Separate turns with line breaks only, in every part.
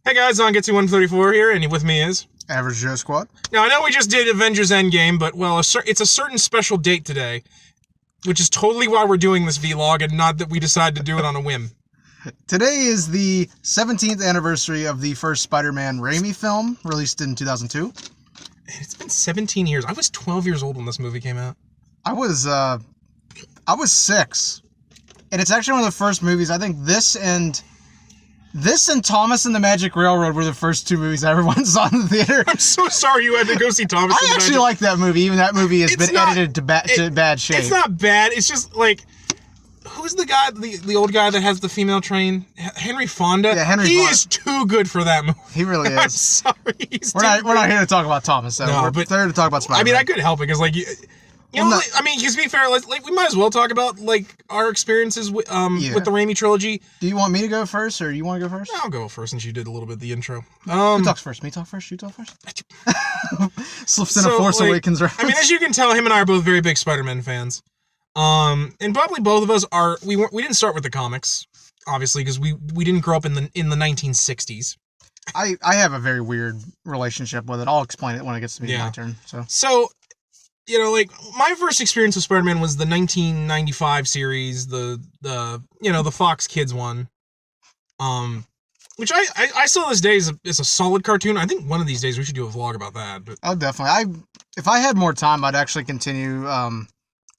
Hey guys, Zangetsu 134 here, and with me is...
Average Joe Squad.
Now, I know we just did Avengers Endgame, but, well, it's a certain special date today, which is totally why we're doing this vlog, and not that we decided to do it on a whim.
Today is the 17th anniversary of the first Spider-Man Raimi film, released in 2002.
It's been 17 years. I was 12 years old when this movie came out.
I was 6. And it's actually one of the first movies, I think this and Thomas and the Magic Railroad were the first two movies I ever went and saw in the theater.
I'm so sorry you had to go see Thomas and the
I actually like that movie, even that movie has been edited to bad shape.
It's not bad, it's just like... Who's the guy, the old guy that has the female train? Henry Fonda?
Yeah, Henry Fonda.
He is too good for that movie.
He really is.
I'm sorry.
We're not here to talk about Thomas, though.
No,
we're here to talk about Spider-Man.
I mean, I could help it, because, like, I mean, to be fair, like, we might as well talk about, like, our experiences with the Raimi trilogy.
Do you want me to go first, or you want to go first?
I'll go first, since you did a little bit of the intro.
Who talks first? Me talk first? You talk first? Slips in a Force Awakens reference.
I mean, as you can tell, him and I are both very big Spider-Man fans. And probably both of us are, we didn't start with the comics, obviously, because we didn't grow up in the 1960s.
I have a very weird relationship with it. I'll explain it when it gets to be my turn.
So, you know, like, my first experience with Spider-Man was the 1995 series, the Fox Kids one. Which I still this day is a solid cartoon. I think one of these days we should do a vlog about that. But...
Oh, definitely. If I had more time, I'd actually continue,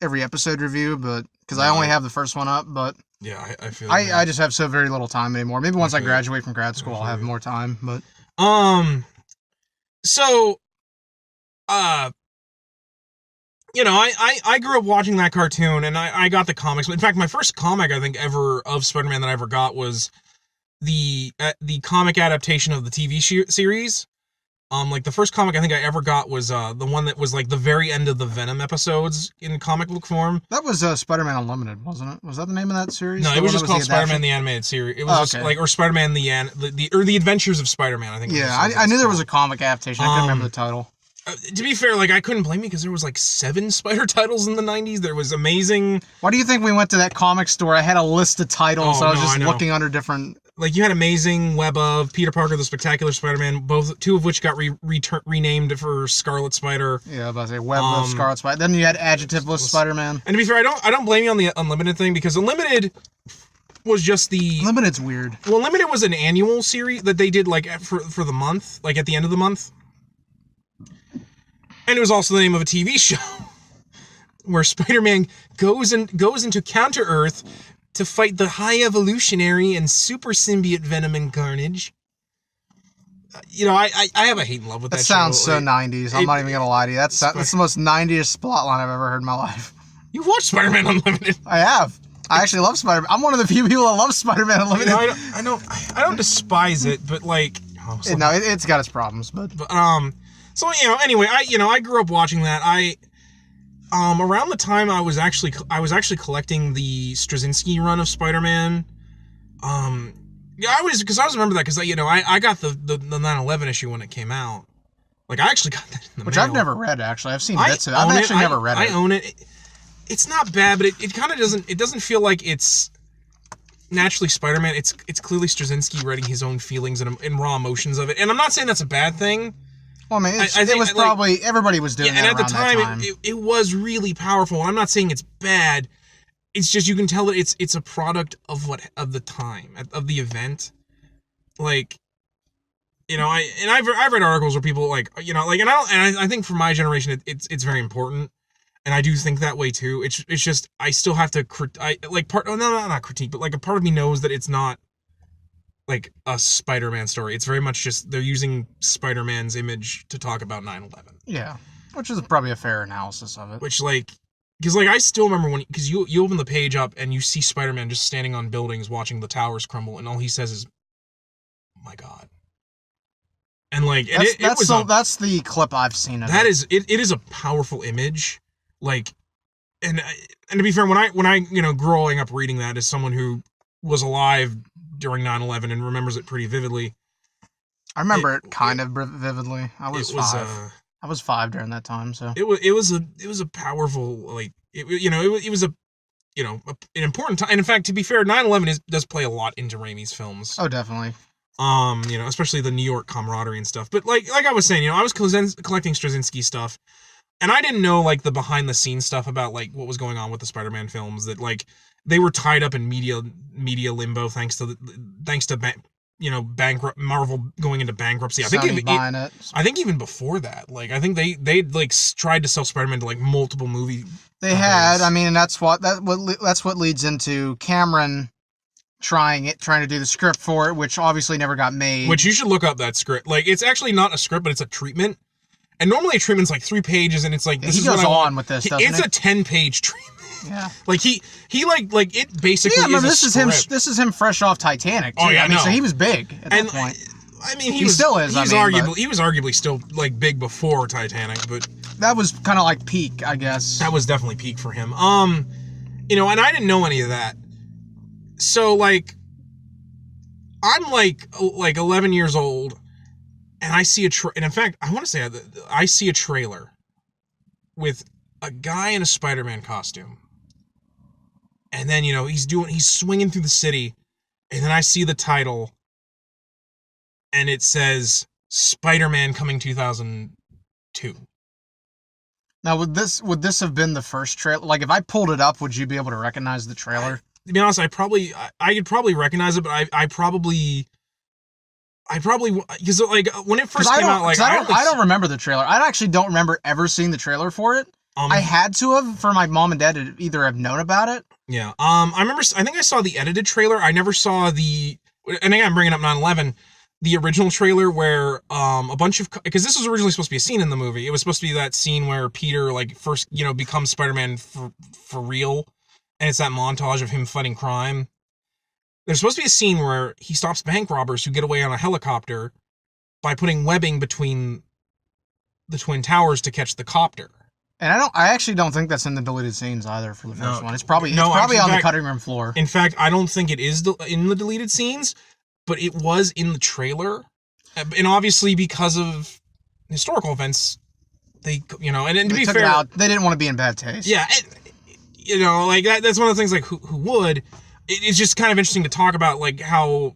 every episode review, but because I only have the first one up, but
yeah, I feel
I just have so very little time anymore. Maybe once I graduate from grad school, I'll have more time, but
so you know, I grew up watching that cartoon, and I got the comics. In fact, my first comic I think ever of Spider-Man that I ever got was the comic adaptation of the TV series. Like, the first comic I think I ever got was, the one that was, like, the very end of the Venom episodes in comic book form.
That was, Spider-Man Unlimited, wasn't it? Was that the name of that series?
No, it was just called Spider-Man the Animated Series. It was just, like, or Spider-Man the Adventures of Spider-Man, I think.
Yeah, I knew there was a comic adaptation. I couldn't remember the title.
To be fair, like, I couldn't blame you, because there was, like, 7 Spider titles in the 90s. There was Amazing.
Why do you think we went to that comic store? I had a list of titles, I was just looking under different...
Like, you had Amazing, Web of, Peter Parker, the Spectacular Spider-Man, two of which got renamed for Scarlet Spider.
Yeah, I was about to say Web of Scarlet Spider. Then you had Adjectiveless Spider-Man.
And to be fair, I don't blame you on the Unlimited thing, because Unlimited was just the...
Unlimited's weird.
Well, Unlimited was an annual series that they did, like, for the month, like, at the end of the month. And it was also the name of a TV show, where Spider-Man goes into Counter-Earth to fight the high evolutionary and super symbiote Venom and Carnage. You know, I have a hate and love with that show.
That sounds so 90s. I'm not even gonna lie to you. That's the most 90s plot line I've ever heard in my life.
You've watched Spider-Man Unlimited.
I have. I actually love Spider-Man. I'm one of the few people that love Spider-Man Unlimited.
You know, I don't despise it, but, like...
No, it's got its problems, but...
So, you know, anyway, I grew up watching that. Around the time I was actually collecting the Straczynski run of Spider-Man. Yeah, I was remember that, because, you know, I got the 9/11 issue when it came out. Like, I actually got that in the
Which
mail.
I've never read, actually. I've seen bits of it. I've actually never read it.
I own it. It's not bad, but it kind of doesn't feel like it's naturally Spider-Man. It's clearly Straczynski writing his own feelings and raw emotions of it. And I'm not saying that's a bad thing.
Well, I mean, it was probably, like, everybody was doing that
and at
the time.
It was really powerful. And I'm not saying it's bad. It's just, you can tell that it's a product of the time, of the event. Like, you know, I've read articles where people, like, you know, like, and I think for my generation, it's very important. And I do think that way too. It's just, I still have to, not critique, but, like, a part of me knows that it's not, like, a Spider-Man story. It's very much just, they're using Spider-Man's image to talk about 9/11.
Yeah, which is probably a fair analysis of it.
Which, like, because, like, I still remember because you open the page up and you see Spider-Man just standing on buildings watching the towers crumble, and all he says is, "Oh my God." And, like,
that's the clip I've seen of it.
It is a powerful image. Like, and to be fair, when I you know, growing up reading that as someone who was alive during 9/11 and remembers it pretty vividly.
I remember it kind of vividly. I was 5. I was 5 during that time, so
it was a powerful, like, it was a an important time. And in fact, to be fair, 9/11 does play a lot into Raimi's films.
Oh, definitely.
Especially the New York camaraderie and stuff. But like I was saying, I was collecting Straczynski stuff, and I didn't know like the behind the scenes stuff about like what was going on with the Spider-Man films, that like they were tied up in media limbo thanks to bankrupt Marvel going into bankruptcy. I think even before that, like I think they like tried to sell Spider-Man to like multiple movie.
They had, I mean, and that's what leads into Cameron trying to do the script for it, which obviously never got made.
Which you should look up that script. Like it's actually not a script, but it's a treatment. And normally a treatment's like 3 pages, and it's like
he goes on with this.
It's a 10-page treatment.
Yeah,
like he like it basically.
Yeah, this is him fresh off Titanic. Too.
Oh yeah,
so he was big at that point.
I mean,
he still is.
He was arguably still like big before Titanic, but
that was kind of like peak, I guess.
That was definitely peak for him. And I didn't know any of that, so like, I'm like 11 years old, and I see and in fact, I want to say I see a trailer with a guy in a Spider-Man costume. And then, he's swinging through the city, and then I see the title, and it says Spider-Man Coming 2002.
Now, would this have been the first trailer? Like, if I pulled it up, would you be able to recognize the trailer?
To be honest, I could probably recognize it, but I probably because like when it first came out, like
I don't remember the trailer. I actually don't remember ever seeing the trailer for it. I had to have for my mom and dad to either have known about it.
Yeah. I think I saw the edited trailer. I never saw and again, I'm bringing up 9/11, the original trailer where a bunch of, because this was originally supposed to be a scene in the movie. It was supposed to be that scene where Peter like first becomes Spider-Man for real, and it's that montage of him fighting crime. There's supposed to be a scene where he stops bank robbers who get away on a helicopter by putting webbing between the Twin Towers to catch the copter.
And I actually don't think that's in the deleted scenes either for the first one. It's probably on the cutting room floor.
In fact, I don't think it is in the deleted scenes, but it was in the trailer. And obviously because of historical events, and to be fair,
they didn't want to be in bad taste.
Yeah, like that's one of the things like who would. It's just kind of interesting to talk about like how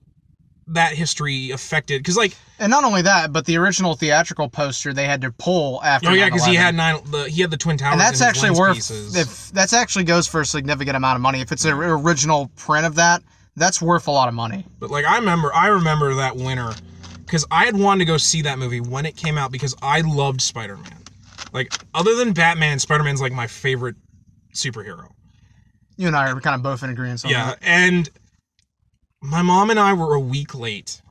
that history affected, because like,
and not only that, but the original theatrical poster they had to pull after.
Oh yeah, because he had the Twin Towers,
and that's
in
actually
worth
pieces. If that's actually goes for a significant amount of money. If it's an original print of that's worth a lot of money.
But like I remember that winter, because I had wanted to go see that movie when it came out because I loved Spider-Man. Like other than Batman, Spider-Man's like my favorite superhero.
You and I are kind of both in agreement on that.
Yeah, and my mom and I were a week late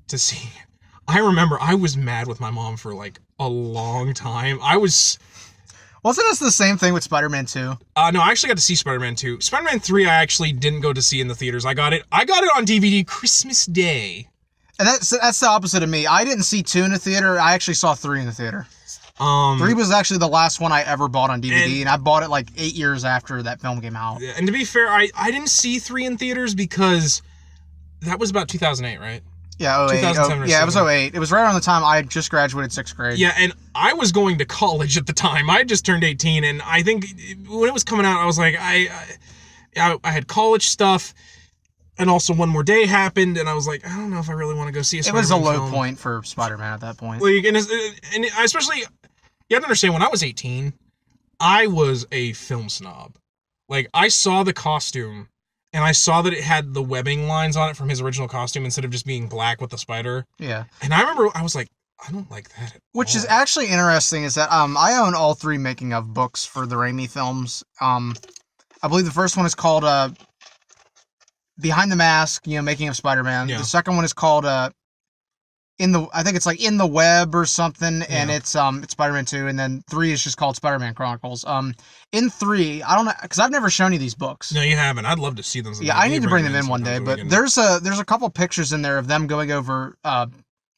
to see it. I remember I was mad with my mom for like a long time. Wasn't
this the same thing with Spider-Man 2?
No, I actually got to see Spider-Man 2. Spider-Man 3 I actually didn't go to see in the theaters. I got it on DVD Christmas Day.
And that's the opposite of me. I didn't see 2 in the theater. I actually saw 3 in the theater. 3 was actually the last one I ever bought on DVD, and I bought it like 8 years after that film came out.
And to be fair, I didn't see 3 in theaters because that was about 2008, right?
Yeah, 08. It was 08. It was right around the time I just graduated 6th grade.
Yeah, and I was going to college at the time. I had just turned 18, and I think when it was coming out, I was like, I had college stuff, and also One More Day happened, and I was like, I don't know if I really want to go see a Spider-Man film.
It was a low point for Spider-Man at that point.
Like, and especially, you have to understand, when I was 18, I was a film snob. Like, I saw the costume, and I saw that it had the webbing lines on it from his original costume instead of just being black with the spider.
Yeah.
And I remember I was like, I don't like that at
Which
all.
is actually interesting is that I own all 3 making of books for the Raimi films. I believe the first one is called Behind the Mask, making of Spider-Man.
Yeah.
The second one is called In the Web or something, and it's Spider-Man 2, and then 3 is just called Spider-Man Chronicles. In 3, I don't know, because I've never shown you these books.
No, you haven't. I'd love to see them.
Yeah, I need to bring them in one day, but there's a couple pictures in there of them going over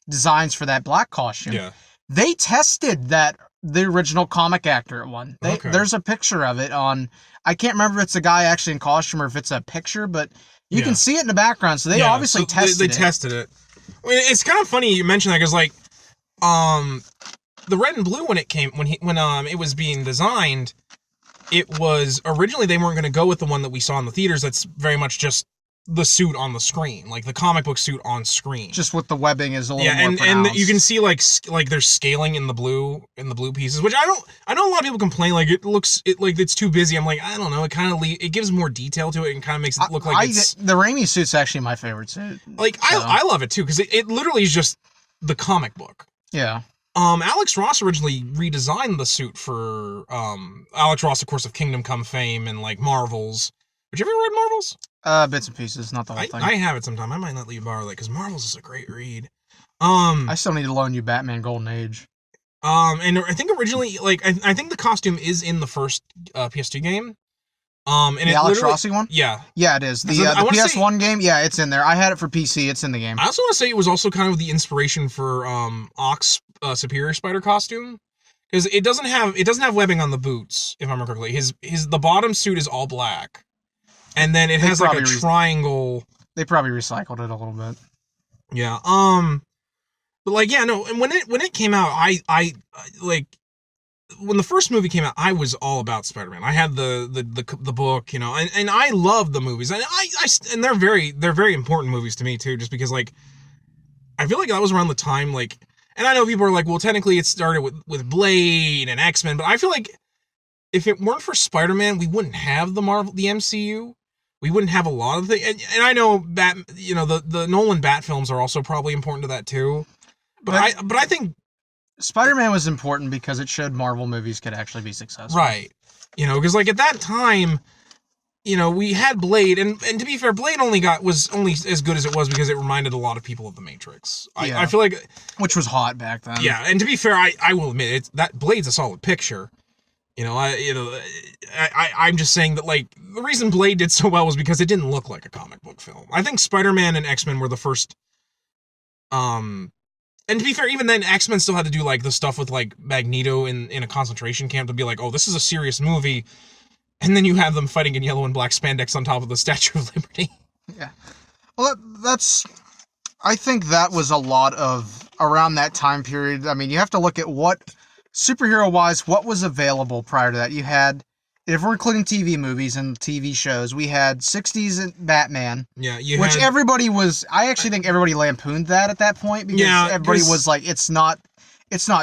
designs for that black costume.
Yeah.
They tested the original comic actor one. There's a picture of it on, I can't remember if it's a guy actually in costume or if it's a picture, but you can see it in the background, so they obviously tested it.
They tested it. I mean, it's kind of funny you mentioned that, because like, the red and blue when it was being designed, it was originally they weren't going to go with the one that we saw in the theaters. That's very much just the suit on the screen, like the comic book suit on screen.
Just with the webbing is a little more pronounced.
And you can see like there's scaling in the blue pieces, which I know a lot of people complain like it's too busy. I'm like, I don't know, it gives more detail to it and kind of makes it look like
the Raimi suit's actually my favorite suit.
Like I love it too because it literally is just the comic book.
Yeah.
Alex Ross originally redesigned the suit for Alex Ross, of course, of Kingdom Come fame and like Marvels. Have you ever read Marvels?
Bits and pieces, not the whole thing.
I have it sometime. I might not let you borrow that because Marvels is a great read.
I still need to loan you Batman Golden Age.
And I think originally, like, I think the costume is in the first PS2 game. And
the Alex Rossi one?
Yeah.
Yeah, it is. The PS1 game, yeah, it's in there. I had it for PC. It's in the game.
I also want to say it was also kind of the inspiration for Ock's Superior Spider costume. Because it doesn't have webbing on the boots, if I remember correctly. The bottom suit is all black. And then it has like a triangle.
They probably recycled it a little bit.
Yeah. But like, yeah, no. And when it came out, I like when the first movie came out, I was all about Spider-Man. I had the book, you know, and I love the movies, and and they're very important movies to me too, just because like I feel like that was around the time like, and I know people are like, well, technically it started with Blade and X-Men, but I feel like if it weren't for Spider-Man, we wouldn't have the MCU. We wouldn't have a lot of things. And I know the Nolan Bat films are also probably important to that too. But I think
Spider-Man was important because it showed Marvel movies could actually be successful.
Right. You know, because like at that time, you know, we had Blade, and to be fair, Blade was only as good as it was because it reminded a lot of people of the Matrix. I feel like,
which was hot back then.
Yeah, and to be fair, I will admit that Blade's a solid picture. You know, I'm just saying that, like, the reason Blade did so well was because it didn't look like a comic book film. I think Spider-Man and X-Men were the first, and to be fair, even then, X-Men still had to do, like, the stuff with, like, Magneto in a concentration camp to be like, oh, this is a serious movie, and then you have them fighting in yellow and black spandex on top of the Statue of Liberty.
Yeah. Well, I think that was a lot of, around that time period, I mean, you have to look at superhero-wise, what was available prior to that? You had, if we're including TV movies and TV shows, we had 60s Batman.
Yeah,
I actually think everybody lampooned that at that point because everybody was like, it's not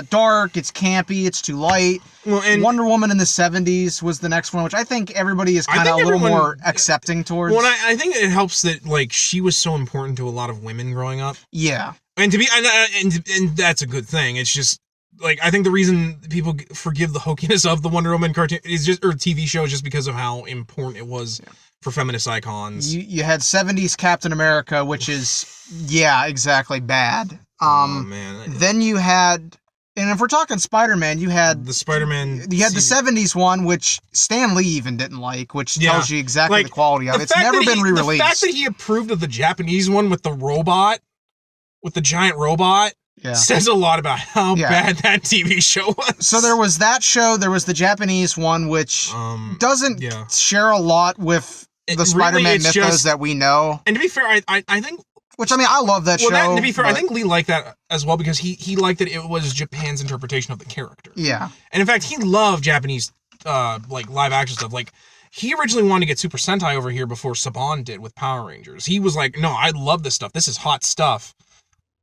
dark, it's campy, it's too light. Well, and Wonder Woman in the 70s was the next one, which I think everybody is kind of a little more accepting towards.
Well, I think it helps that, like, she was so important to a lot of women growing up.
Yeah.
And that's a good thing. It's just, like, I think the reason people forgive the hokiness of the Wonder Woman cartoon or TV show is just because of how important it was for feminist icons.
You had 70s Captain America, which is, exactly, bad.
Oh, man.
Then you had, and if we're talking Spider-Man, you had
the Spider-Man.
You had the 70s one, which Stan Lee even didn't like, which tells you exactly the quality of it. It's never been re-released.
The fact that he approved of the Japanese one with the robot, with the giant robot, says a lot about how bad that TV show was.
So there was that show, there was the Japanese one, which doesn't share a lot with the Spider-Man mythos that we know.
And to be fair, I think...
Which, I mean, I love that show.
And to be fair, I think Lee liked that as well because he liked that it was Japan's interpretation of the character.
Yeah.
And in fact, he loved Japanese, like, live action stuff. Like, he originally wanted to get Super Sentai over here before Saban did with Power Rangers. He was like, no, I love this stuff. This is hot stuff.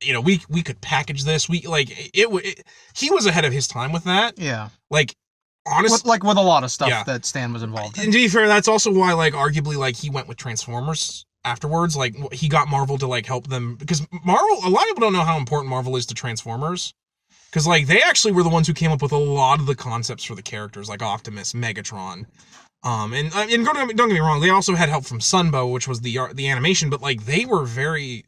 You know, we could package this. He was ahead of his time with that.
Yeah.
Like, honestly,
with a lot a lot that Stan was involved in.
And to be fair, that's also why, like, arguably, like, he went with Transformers afterwards. Like, he got Marvel to, like, help them because Marvel, a lot of people don't know how important Marvel is to Transformers because, like, they actually were the ones who came up with a lot of the concepts for the characters, like Optimus, Megatron. And don't get me wrong, they also had help from Sunbow, which was the animation, but, like, they were very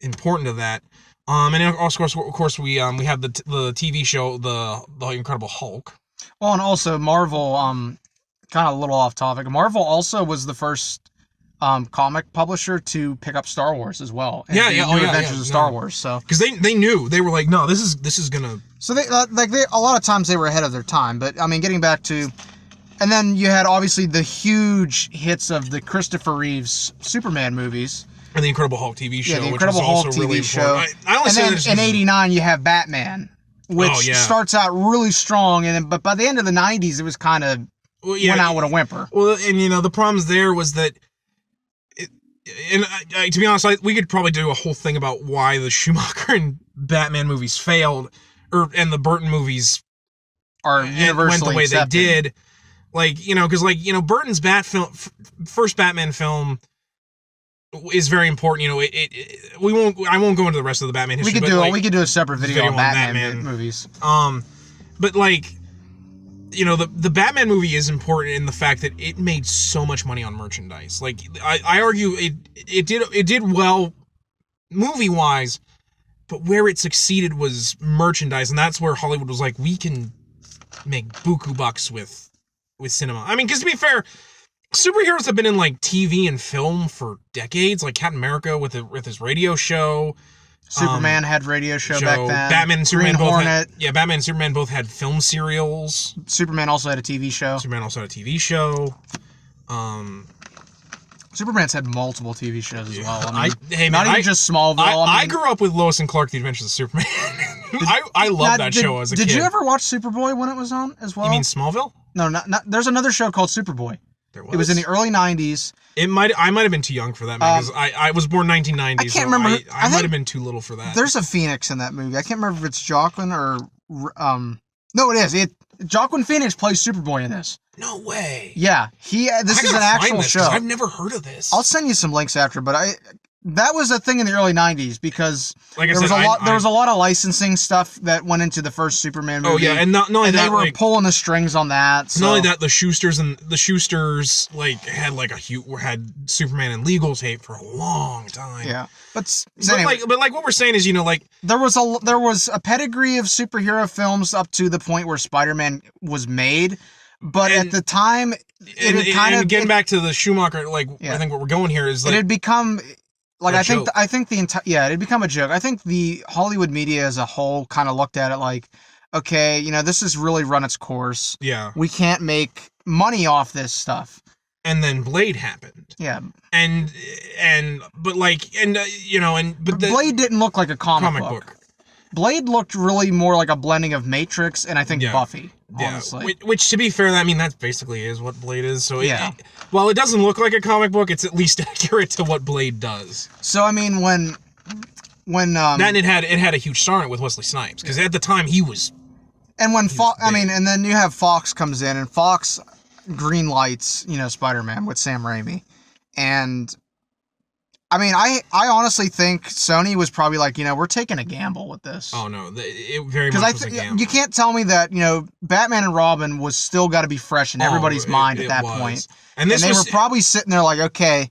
important to that. And of course, we have the TV show, the Incredible Hulk.
Well, and also Marvel, kind of a little off topic. Marvel also was the first comic publisher to pick up Star Wars as well. Adventures of Star Wars. So
because they knew, they were like, no, this is gonna.
So they a lot of times they were ahead of their time. But I mean, getting back to, and then you had obviously the huge hits of the Christopher Reeves Superman movies.
And the Incredible Hulk TV show,
the Incredible Hulk TV
really
show. And then in '89 you have Batman, which starts out really strong, but by the end of the '90s it was kind of went out with a whimper.
Well, and the problems there was that and to be honest, we could probably do a whole thing about why the Schumacher and Batman movies failed, and the Burton movies
are universally
went the way
accepted.
they did. Like, you know, because, like, you know, Burton's first Batman film is very important. You know, I won't go into the rest of the Batman history.
We could do a separate video on Batman movies.
But, like, you know, the Batman movie is important in the fact that it made so much money on merchandise. Like, I argue it did well movie wise, but where it succeeded was merchandise, and that's where Hollywood was like, we can make buku bucks with cinema. I mean, because to be fair, superheroes have been in, like, TV and film for decades. Like Captain America with his radio show.
Superman had radio show back then.
Batman and Superman
Green Hornet.
Batman and Superman both had film serials.
Superman also had a TV show. Superman's had multiple TV shows as well. I mean, not even just Smallville.
I grew up with Lois and Clark: The Adventures of Superman. I loved that show as a kid.
Did you ever watch Superboy when it was on as well?
You mean Smallville?
No, not. There's another show called Superboy.
There was.
It was in the early 90s.
I might have been too young for that, man, because I was born 1990.
I can't remember.
I might have been too little for that.
There's a Phoenix in that movie. I can't remember if it's Joaquin or no, it is. Joaquin Phoenix plays Superboy in this.
No way.
Yeah, this is an actual show.
I've never heard of this.
I'll send you some links after, but that was a thing in the early 90s because there was a lot of licensing stuff that went into the first Superman movie.
Oh yeah, and not only that,
they were pulling the strings on that. So.
Not only that, the Schusters like had Superman in legal tape for a long time.
Yeah, but
like what we're saying is, you know, like
there was a pedigree of superhero films up to the point where Spider-Man was made, but at the time,
getting back to the Schumacher, like I think what we're going here is like
it had become. Like I think it had become a joke. I think the Hollywood media as a whole kind of looked at it like, okay, you know, this has really run its course.
Yeah.
We can't make money off this stuff.
And then Blade happened.
Yeah.
But Blade
didn't look like a comic book. Blade looked really more like a blending of Matrix and I think Buffy. Honestly.
Which to be fair, I mean that basically is what Blade is. So while it doesn't look like a comic book, it's at least accurate to what Blade does.
So I mean when
then it had a huge star in it with Wesley Snipes because at the time he was.
And when and then you have Fox comes in and Fox green lights, you know, Spider-Man with Sam Raimi, and. I mean, I honestly think Sony was probably like, you know, we're taking a gamble with this.
Oh, no. It very much was a gamble.
You can't tell me that, you know, Batman and Robin was still got to be fresh in everybody's mind at that point. And they were probably sitting there like, okay,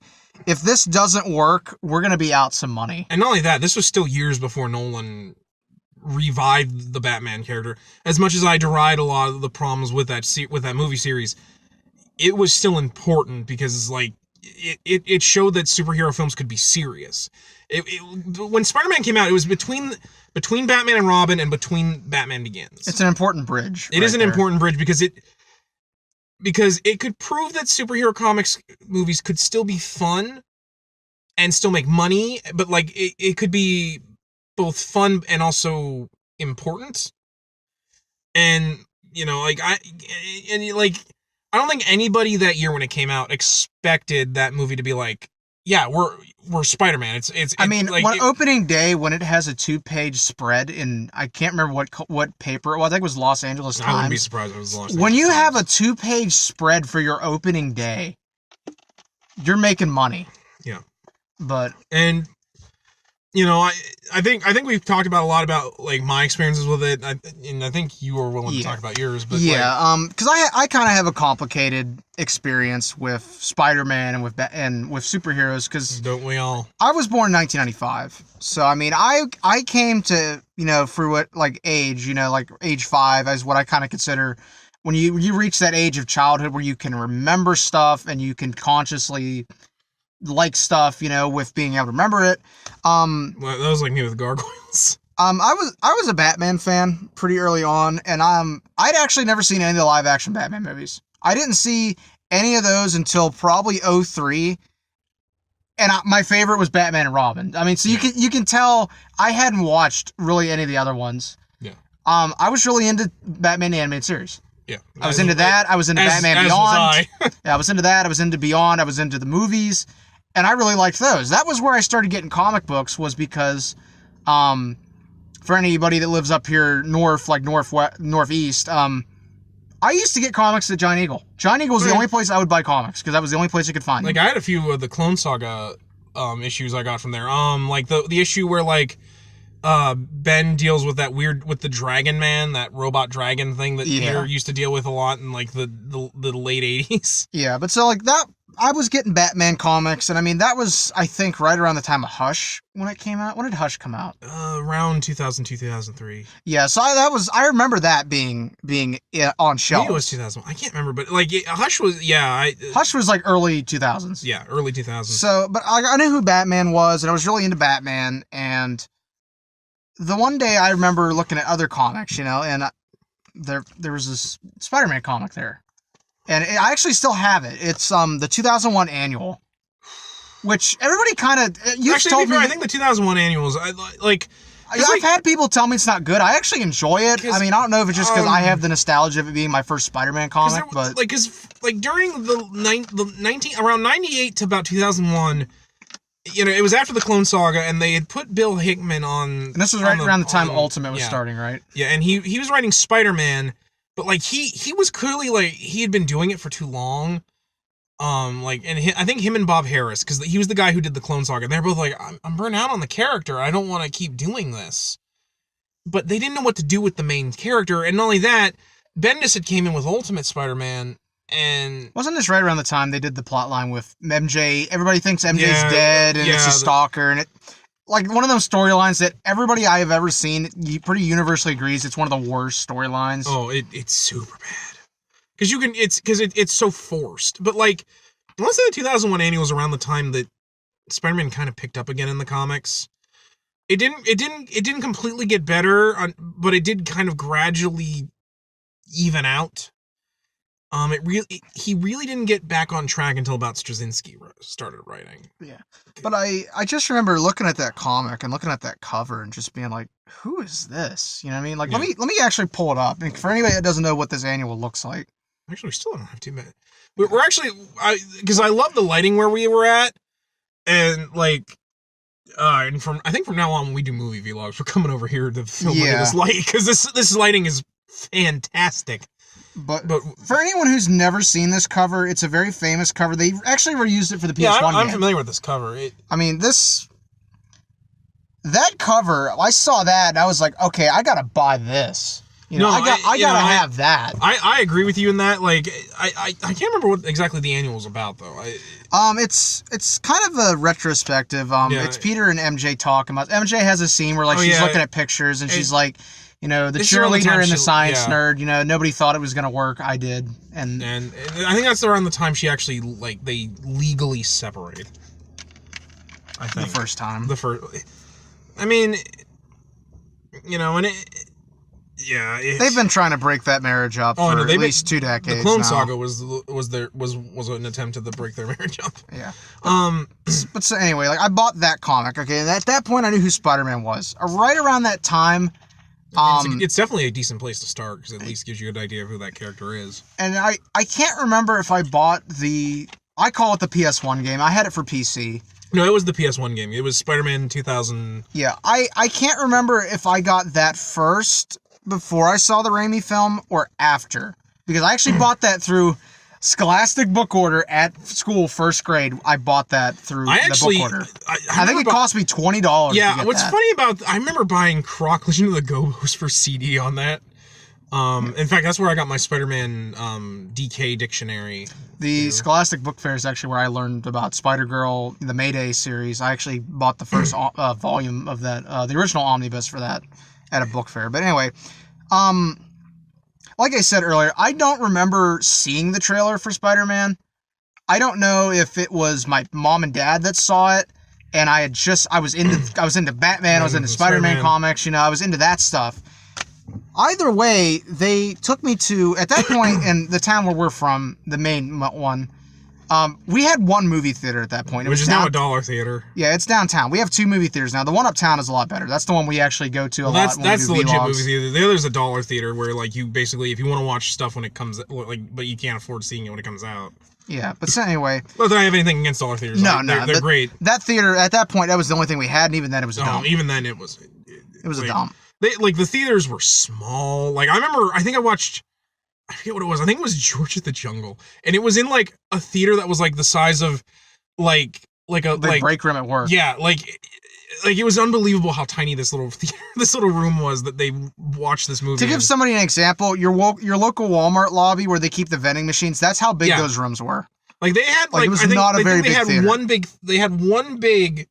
if this doesn't work, we're going to be out some money.
And not only that, this was still years before Nolan revived the Batman character. As much as I deride a lot of the problems with that movie series, it was still important because it's like, it showed that superhero films could be serious. When Spider-Man came out, it was between Batman and Robin and between Batman Begins.
It's an important bridge.
It is an important bridge because it could prove that superhero comics movies could still be fun and still make money, but like it could be both fun and also important. And you know, I don't think anybody that year when it came out expected that movie to be like, yeah, we're Spider-Man. It's
I mean,
like,
opening day when it has a 2-page spread in, I can't remember what paper it was. I think it was Los Angeles Times.
I wouldn't be surprised if it was Los Angeles
When you
Times.
have a 2-page spread for your opening day, you're making money.
Yeah.
And
you know, I think we've talked about a lot about like my experiences with it, and I think you were willing to talk about yours. But
because I kind of have a complicated experience with Spider-Man and with superheroes. Because
don't we all?
I was born in 1995, so I mean, I came to, you know, through what like age, you know, like age 5 is what I kind of consider when you reach that age of childhood where you can remember stuff and you can consciously like stuff, you know, with being able to remember it.
Well, that was like me with Gargoyles.
I was a Batman fan pretty early on, and I'd actually never seen any of the live action Batman movies. I didn't see any of those until probably 2003. And my favorite was Batman and Robin. I mean, so you can tell I hadn't watched really any of the other ones.
Yeah.
I was really into Batman the Animated Series.
Yeah.
I was into that. I was into Batman Beyond. Yeah, I was into that. I was into Beyond. I was into the movies. And I really liked those. That was where I started getting comic books, was because, for anybody that lives up here north, like northeast, I used to get comics at Giant Eagle. Giant Eagle was the only place I would buy comics, because that was the only place you could find them.
Like, I had a few of the Clone Saga issues I got from there. Like the issue where like Ben deals with that weird, with the Dragon Man, that robot dragon thing that Peter used to deal with a lot in like the late 80s.
Yeah, but so like that, I was getting Batman comics, and I mean that was, I think, right around the time of Hush when it came out. When did Hush come out?
Around 2002, 2003.
Yeah, so I remember that being on shelves.
Maybe it was 2000. I can't remember, but like Hush was,
Hush was like early 2000s.
Yeah, early 2000s.
So, but I knew who Batman was, and I was really into Batman, and the one day I remember looking at other comics, and there was this Spider-Man comic there. And I actually still have it. It's the 2001 annual, which everybody kind of told me.
I think the 2001 annuals,
I've had people tell me it's not good. I actually enjoy it. I mean, I don't know if it's just because I have the nostalgia of it being my first Spider-Man comic, but
during around 98 to about 2001, it was after the Clone Saga, and they had put Bill Hickman on.
And this was right around the time Ultimate was starting, right?
Yeah, and he was writing Spider-Man. But, like, he was clearly, like, he had been doing it for too long. I think him and Bob Harris, because he was the guy who did the Clone Saga, and they're both like, I'm burnt out on the character. I don't want to keep doing this. But they didn't know what to do with the main character. And not only that, Bendis had came in with Ultimate Spider-Man, and...
Wasn't this right around the time they did the plotline with MJ? Everybody thinks MJ's dead, and it's a stalker, and it... Like, one of those storylines that everybody I have ever seen pretty universally agrees it's one of the worst storylines.
Oh, it's super bad. Because it's so forced. But, like, let's say the 2001 annual was around the time that Spider-Man kind of picked up again in the comics. It didn't completely get better, but it did kind of gradually even out. He really didn't get back on track until about Straczynski started writing.
Yeah. But I just remember looking at that comic and looking at that cover and just being like, who is this? You know what I mean? Like, let me actually pull it up. And for anybody that doesn't know what this annual looks like.
Actually, we still don't have too many. We're actually, because I love the lighting where we were at. And like, I think from now on when we do movie vlogs, we're coming over here to film this light. Because this lighting is fantastic.
But for anyone who's never seen this cover, it's a very famous cover. They actually reused it for the PS1 game.
I'm familiar with this cover.
That cover, I saw that and I was like, okay, I gotta buy this. I gotta have that.
I agree with you in that. Like, I can't remember what exactly the annual was about though.
It's kind of a retrospective. It's Peter and MJ talking about. MJ has a scene where she's looking at pictures and she's like, the cheerleader and the science nerd, nobody thought it was going to work. I did. And
I think that's around the time she actually, they legally separated. I think.
The first time. They've been trying to break that marriage up for at least 2 decades.
The Clone Saga was an attempt to break their marriage up.
Yeah. But so anyway, I bought that comic, okay, and at that point I knew who Spider-Man was. Right around that time...
it's definitely a decent place to start, because it at least gives you a good idea of who that character is.
And I can't remember if I bought I call it the PS1 game. I had it for PC.
No, it was the PS1 game. It was Spider-Man 2000.
Yeah, I can't remember if I got that first before I saw the Raimi film or after. Because I actually bought that through Scholastic Book Order at school, first grade. I bought that through the book order. I think it cost me $20.
Yeah, what's funny about... I remember buying Croc Legion of the Gobos for CD on that. In fact, that's where I got my Spider-Man DK dictionary.
The Scholastic Book Fair is actually where I learned about Spider-Girl, the Mayday series. I actually bought the first volume of that, the original omnibus for that at a book fair. But anyway, like I said earlier, I don't remember seeing the trailer for Spider-Man. I don't know if it was my mom and dad that saw it, and I was into Batman, I was into Spider-Man comics, I was into that stuff. Either way, they took me to, at that point in the town where we're from, the main one, we had one movie theater at that point.
Which is now a dollar theater.
Yeah, it's downtown. We have 2 movie theaters now. The one uptown is a lot better. That's the one we actually go to a lot when
that's
we do
the legit
vlogs.
movie theater. The other's a dollar theater where, you basically, if you want to watch stuff when it comes, but you can't afford seeing it when it comes out.
Yeah, but so anyway.
Not that I have anything against dollar theaters.
No,
they're great.
That theater, at that point, that was the only thing we had, and even then it was a dump.
Even then it was
a dump.
The theaters were small. Like, I forget what it was. I think it was George of the Jungle. And it was in, like, a theater that was, like, the size of, the break
room at work.
Yeah, like it was unbelievable how tiny this little room was that they watched this movie.
To give somebody an example, your local Walmart lobby where they keep the vending machines, that's how big those rooms were.
Like, they had, like,
it was not a very big theater.
They had one big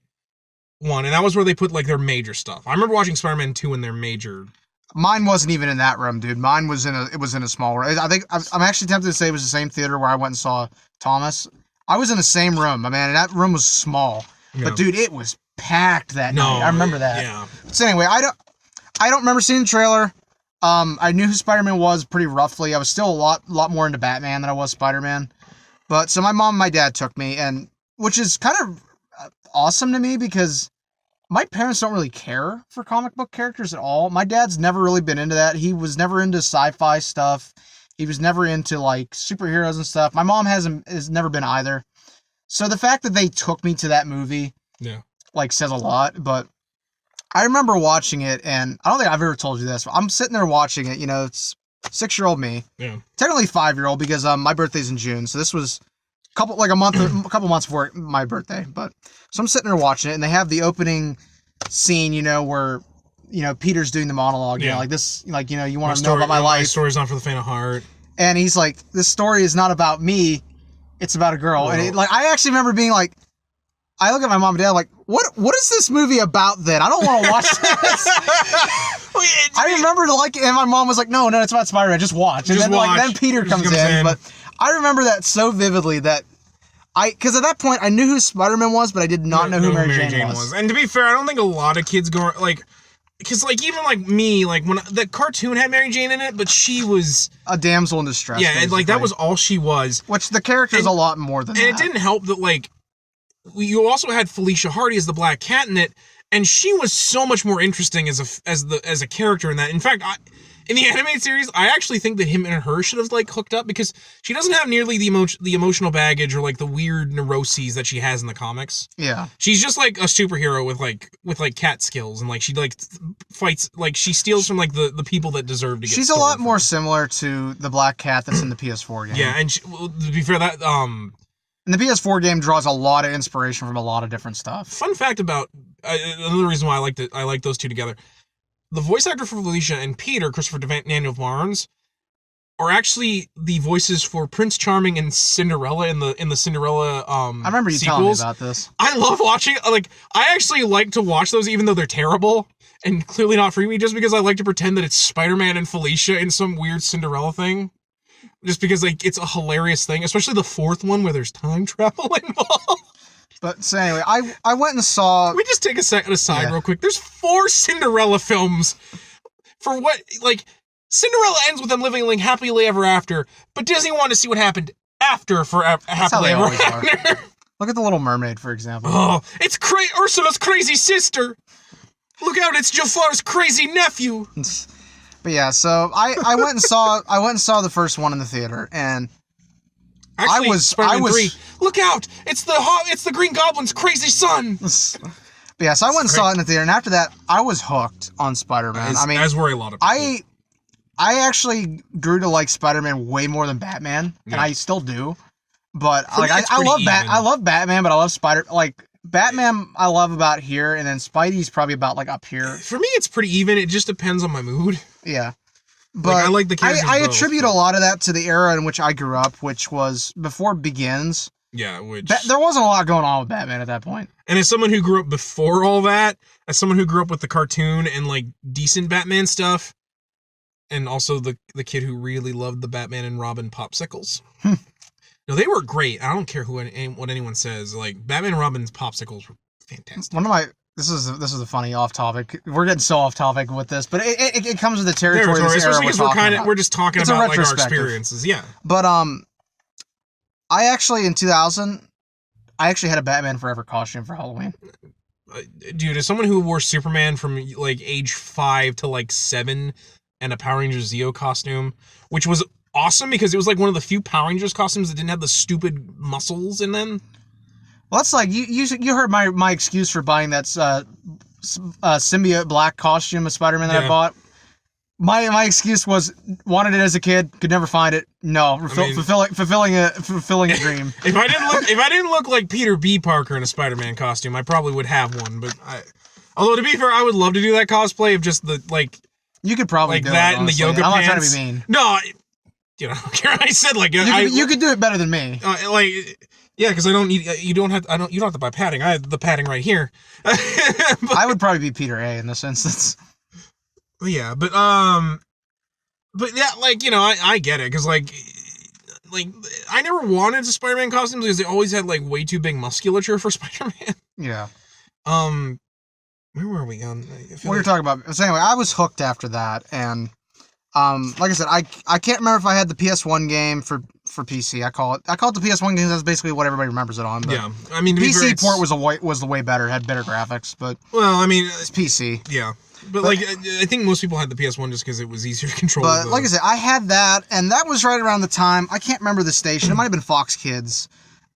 one, and that was where they put, like, their major stuff. I remember watching Spider-Man 2 in their major.
Mine wasn't even in that room, dude. Mine was in a small room. I think I'm actually tempted to say it was the same theater where I went and saw Thomas. I was in the same room, man, and that room was small. Yeah. But dude, it was packed that night. I remember that.
Yeah.
So anyway, I don't remember seeing the trailer. I knew who Spider-Man was pretty roughly. I was still a lot more into Batman than I was Spider-Man. But so my mom and my dad took me, and which is kind of awesome to me because my parents don't really care for comic book characters at all. My dad's never really been into that. He was never into sci-fi stuff. He was never into, like, superheroes and stuff. My mom has never been either. So the fact that they took me to that movie, like, says a lot. But I remember watching it, and I don't think I've ever told you this. But I'm sitting there watching it, you know, it's 6-year-old me.
Yeah.
Technically 5-year-old because my birthday's in June. So this was a couple months before my birthday. But so I'm sitting there watching it, and they have the opening scene, you know, where, you know, Peter's doing the monologue, you know, like this, like, you know, you want to know about my life.
My story's not for the faint of heart.
And he's like, this story is not about me, it's about a girl. Whoa. And I actually remember being like, I look at my mom and dad like, what is this movie about then? I don't want to watch this. I remember and my mom was like, no, it's about Spider-Man, just watch. And then Peter comes in. But I remember that so vividly that because at that point I knew who Spider-Man was, but I did not know who Mary Jane was.
And to be fair, I don't think a lot of kids go, like, because, like, even, like, me, like, when the cartoon had Mary Jane in it, but she was
a damsel in distress.
Yeah, and, like, that was all she was.
Which the character is a lot more than that.
And it didn't help that, like, you also had Felicia Hardy as the Black Cat in it, and she was so much more interesting as a character in that. In fact, in the animated series, I actually think that him and her should have, like, hooked up, because she doesn't have nearly the emotional baggage or, like, the weird neuroses that she has in the comics.
Yeah.
She's just, like, a superhero with cat skills, and, like, she, like, fights, like, she steals from, like, the people that deserve to get
She's a lot more similar to the Black Cat that's in the PS4 game.
Yeah, and to be fair, that,
and the PS4 game draws a lot of inspiration from a lot of different stuff.
Fun fact about, another reason why I like those two together. The voice actor for Felicia and Peter, Christopher Daniel Barnes, are actually the voices for Prince Charming and Cinderella in the Cinderella
I remember you
sequels.
telling me about this.
I love watching, like, I actually like to watch those even though they're terrible and clearly not for me, just because I like to pretend that it's Spider-Man and Felicia in some weird Cinderella thing. Just because, like, it's a hilarious thing, especially the fourth one where there's time travel involved.
But so anyway, I went and saw.
Can we just take a second aside real quick? There's 4 Cinderella films. For what, like, Cinderella ends with them living like happily ever after, but Disney wanted to see what happened after for happily ever after.
Look at The Little Mermaid, for example.
Oh, it's Ursula's crazy sister. Look out, it's Jafar's crazy nephew.
But yeah, so I went and saw the first one in the theater, and
actually, I was 3. Look out! It's the Green Goblin's crazy son.
But yeah, so I went and saw it in the theater, and after that, I was hooked on Spider-Man.
As were a lot of people.
I actually grew to like Spider-Man way more than Batman, and I still do. But like, I love Batman, but I love Batman. I love about here, and then Spidey's probably about like up here.
For me, it's pretty even. It just depends on my mood.
Yeah. But
I like the characters.
I attribute a lot of that to the era in which I grew up, which was before Begins.
Yeah,
there wasn't a lot going on with Batman at that point.
And as someone who grew up before all that, as someone who grew up with the cartoon and like decent Batman stuff, and also the kid who really loved the Batman and Robin popsicles. No, they were great. I don't care what anyone says. Like, Batman and Robin's popsicles were fantastic.
This is a funny off topic. We're getting so off topic with this, but it comes with the territory.
Especially because we're just talking about like our experiences. Yeah.
But I actually in 2000, I actually had a Batman Forever costume for Halloween.
Dude, as someone who wore Superman from like age 5 to like 7 and a Power Rangers Zeo costume, which was awesome because it was like one of the few Power Rangers costumes that didn't have the stupid muscles in them.
Well, that's like you heard my excuse for buying that symbiote black costume of Spider-Man that I bought. My excuse was wanted it as a kid, could never find it. No, fulfilling a dream. If
I didn't look like Peter B. Parker in a Spider-Man costume, I probably would have one. But although to be fair, I would love to do that cosplay of just the like.
You could probably do
that
it,
in the yoga pants.
I'm not trying to be mean.
No, I said like
you could do it better than me.
Yeah, because I don't need. You don't have to buy padding. I have the padding right here.
I would probably be Peter A in this instance.
Yeah, but yeah, like I get it because like I never wanted Spider-Man costumes because they always had like way too big musculature for Spider-Man.
Yeah.
Where were we on?
What you're talking about? So anyway, I was hooked after that, and like I said, I can't remember if I had the PS1 game for PC. I call it the PS1 game. That's basically what everybody remembers it on. But
yeah, I mean,
PC port was the way better. Had better graphics, but
I mean,
it's PC.
Yeah. But like, I think most people had the PS1 just because it was easier to control.
But like I said, I had that, and that was right around the time, I can't remember the station, it might have been Fox Kids,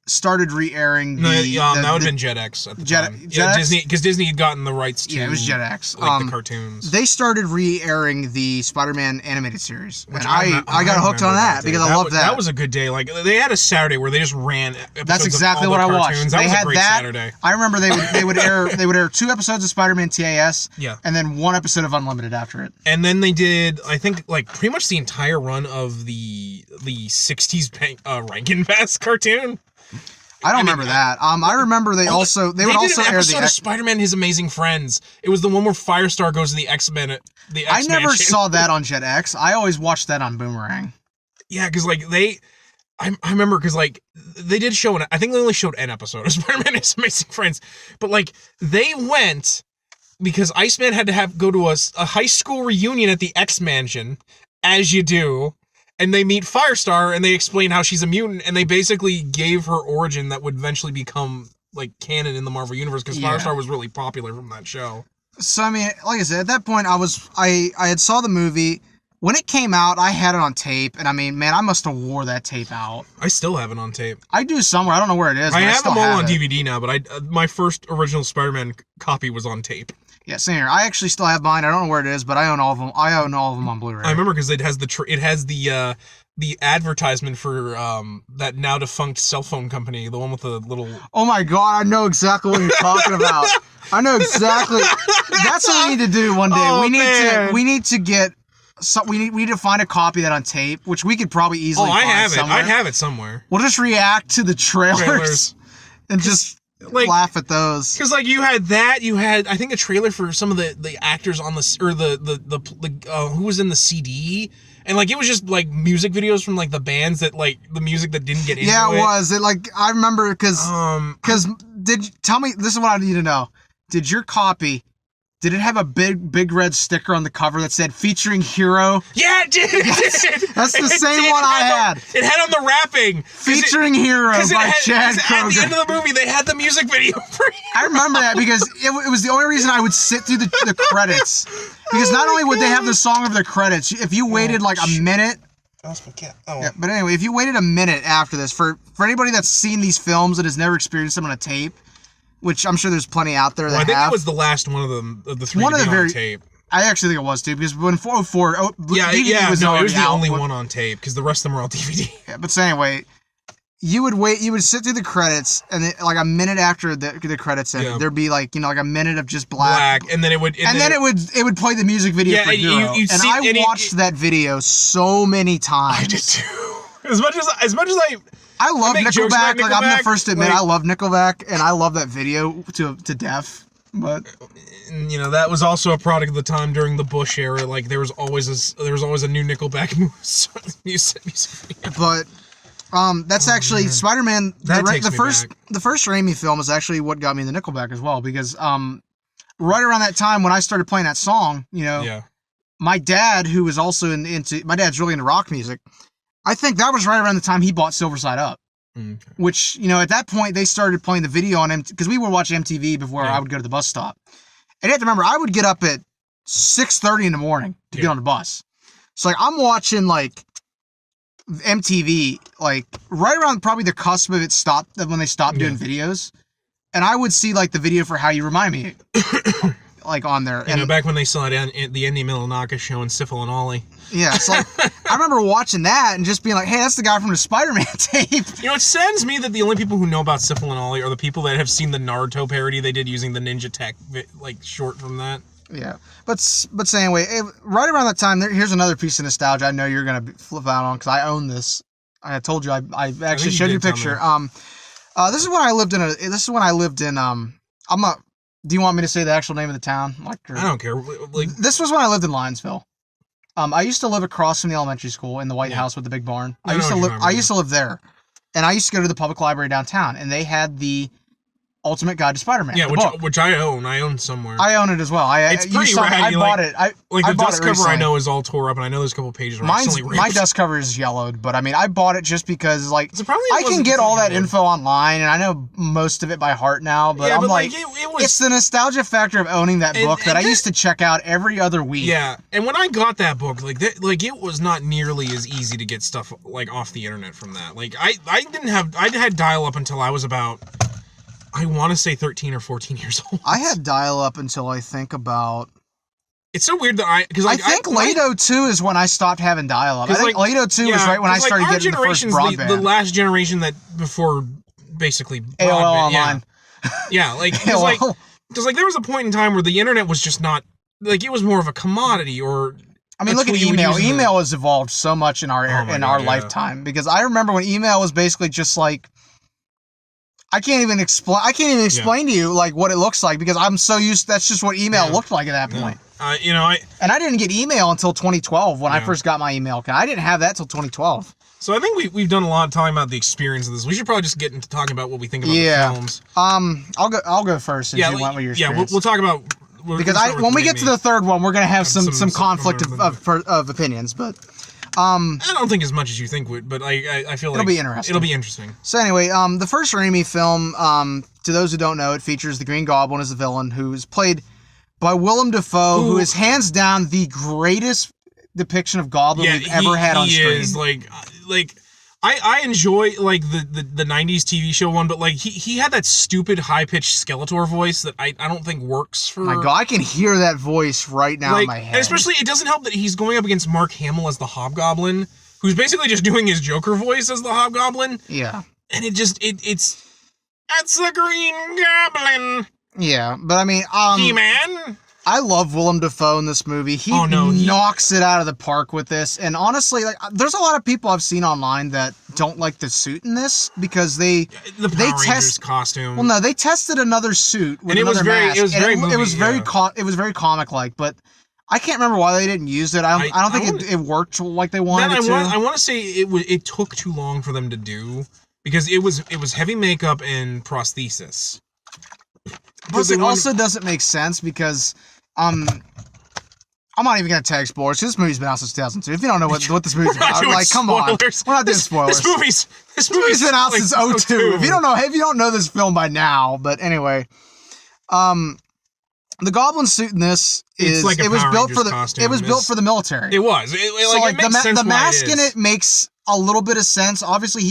started re-airing
that would have been Jetix at the time. Yeah, Disney, because Disney had gotten the rights to.
Yeah, it was Jetix.
Like the cartoons.
They started re-airing the Spider-Man animated series, and I got hooked on that because I loved that.
That was a good day. Like they had a Saturday where they just ran episodes.
That's exactly what I watched.
That
was
a great Saturday.
I remember they would air 2 episodes of Spider-Man TAS.
Yeah.
And then 1 episode of Unlimited after it.
And then they did, I think, like pretty much the entire run of the 60s Rankin Bass cartoon.
I don't remember that. I remember they would also air the
Spider-Man and His Amazing Friends. It was the one where Firestar goes to the X-Men.
I never saw that on Jetix. I always watched that on Boomerang.
Yeah, because like I remember because like they did show I think they only showed an episode of Spider-Man and His Amazing Friends, but like they went because Iceman had to go to a high school reunion at the X Mansion, as you do. And they meet Firestar, and they explain how she's a mutant, and they basically gave her origin that would eventually become, like, canon in the Marvel Universe, because Firestar was really popular from that show.
So, I mean, like I said, at that point, I had saw the movie. When it came out, I had it on tape, and I mean, man, I must have wore that tape out.
I still have it on tape.
I do somewhere. I don't know where it is.
I have them all on DVD now, but my first original Spider-Man copy was on tape.
Yeah, same here. I actually still have mine. I don't know where it is, but I own all of them. I own all of them on Blu-ray.
I remember because it has the advertisement for that now defunct cell phone company, the one with the little.
Oh my god! I know exactly what you're talking about. I know exactly. That's what we need to do one day.
Oh,
we need to get. So we need to find a copy of that on tape, which we could probably easily.
I
find
have
somewhere.
it. I have it somewhere.
We'll just react to the trailers. And just. Like, laugh at those
because like you had I think a trailer for some of the actors on the who was in the CD, and like it was just like music videos from like the bands that like the music that didn't get into it.
Yeah, it was. It like I remember because tell me, this is what I need to know. Did your copy? Did it have a big red sticker on the cover that said featuring Hero?
Yeah, it did.
That's the same one I had.
It had on the wrapping.
Featuring Hero by Chad Kroger.
At the end of the movie, they had the music video for you.
I remember that because it was the only reason I would sit through the credits. Because not only would they have the song of the credits, if you waited like a minute. Yeah, but anyway, if you waited a minute after this, for anybody that's seen these films and has never experienced them on a tape, which I'm sure there's plenty out there that
I think it was the last one of them, of the three to be on tape.
I actually think it was too, because when 404,
DVD was the only one on tape, because the rest of them were on DVD.
Yeah, but so anyway, you would sit through the credits, and then, like a minute after the credits ended, there'd be like like a minute of just black,
and then it would
play the music video for Hero, I watched that video so many times.
I did too. As much as
I love Nickelback. Like I'm the first to admit, I love Nickelback, and I love that video to death. But
that was also a product of the time during the Bush era. Like there was always a new Nickelback music video.
But that's actually Spider-Man.
The
first Raimi film is actually what got me into Nickelback as well, because right around that time when I started playing that song, my dad, who was also my dad's really into rock music. I think that was right around the time he bought Silver Side Up, which, at that point they started playing the video on MTV, because we were watching MTV before I would go to the bus stop. And you have to remember, I would get up at 6:30 in the morning to get on the bus. So like I'm watching like MTV, like right around probably the cusp of it stopped when they stopped doing videos, and I would see like the video for How You Remind Me, like on there.
You know, back when they still had the Andy Milonakis show and Syphil and Ollie.
Yeah, so I remember watching that and just being like, hey, that's the guy from the Spider-Man tape.
You know, it saddens me that the only people who know about Syphil and Ollie are the people that have seen the Naruto parody they did using the Ninja Tech, like, short from that.
Yeah, but so anyway, right around that time, here's another piece of nostalgia I know you're going to flip out on, because I own this. I told you, I actually showed you a picture. This is when I lived in, do you want me to say the actual name of the town?
I don't care. Like,
this was when I lived in Lionsville. I used to live across from the elementary school in the White House with the big barn. I used to live there, and I used to go to the public library downtown, and they had the Ultimate Guide to Spider-Man.
Yeah, which I own. I own somewhere.
I own it as well.
It's pretty rad.
I bought it.
The dust cover I know is all tore up, and I know there's a couple pages where
my dust cover is yellowed, but I mean, I bought it just because, like, I can get all that info online, and I know most of it by heart now, but I'm like, it's the nostalgia factor of owning that book that I used to check out every other week.
Yeah, and when I got that book, it was not nearly as easy to get stuff, like, off the internet from that. Like, I had dial-up until I was about, I want to say 13 or 14 years old.
I had dial-up until I think about...
It's so weird that I
think late 02 is when I stopped having dial-up. I think late 02 was right when I started getting the first broadband.
The last generation that before basically broadband.
AOL Online.
Yeah, because there was a point in time where the internet was just not, like, it was more of a commodity, or...
I mean, look at email. Email has evolved so much in our lifetime, because I remember when email was basically just like, I can't even explain to you like what it looks like, because I'm so used. That's just what email looked like at that point.
And
I didn't get email until 2012 when I first got my email. I didn't have that until 2012.
So I think we've done a lot of talking about the experience of this. We should probably just get into talking about what we think about the films.
I'll go first since you went with your experience.
Yeah, we'll talk about.
Because when we get to the third one, we're gonna have some conflict of opinions, but.
I don't think as much as you think would, but I feel like it'll be interesting.
So anyway, the first Raimi film, to those who don't know, it features the Green Goblin as the villain, who is played by Willem Dafoe, who is hands down the greatest depiction of Goblin we've ever had on screen. He is
like I enjoy like the 90s TV show one, but like he had that stupid high-pitched Skeletor voice that I don't think works for...
My God, I can hear that voice right now in my head.
And especially, it doesn't help that he's going up against Mark Hamill as the Hobgoblin, who's basically just doing his Joker voice as the Hobgoblin.
Yeah.
And it's the Green Goblin.
Yeah, but I mean,
He-Man.
I love Willem Dafoe in this movie. He knocks it out of the park with this. And honestly, like, there's a lot of people I've seen online that don't like the suit in this because the Power Rangers costume. Well, no, they tested another suit with another mask. It was very comic-like, but I can't remember why they didn't use it. I don't think it worked like they wanted it to.
I want to say it took too long for them to do because it was heavy makeup and prosthesis.
Plus, it also doesn't make sense because I'm not even gonna tag spoilers. This movie's been out since 2002. If you don't know what this movie's about, like, come on, we're not doing spoilers. This movie's been out since 2002. If you don't know this film by now, but anyway, the Goblin suit in this is
like it was built for the
military.
It was.
The mask in it makes a little bit of sense. Obviously, he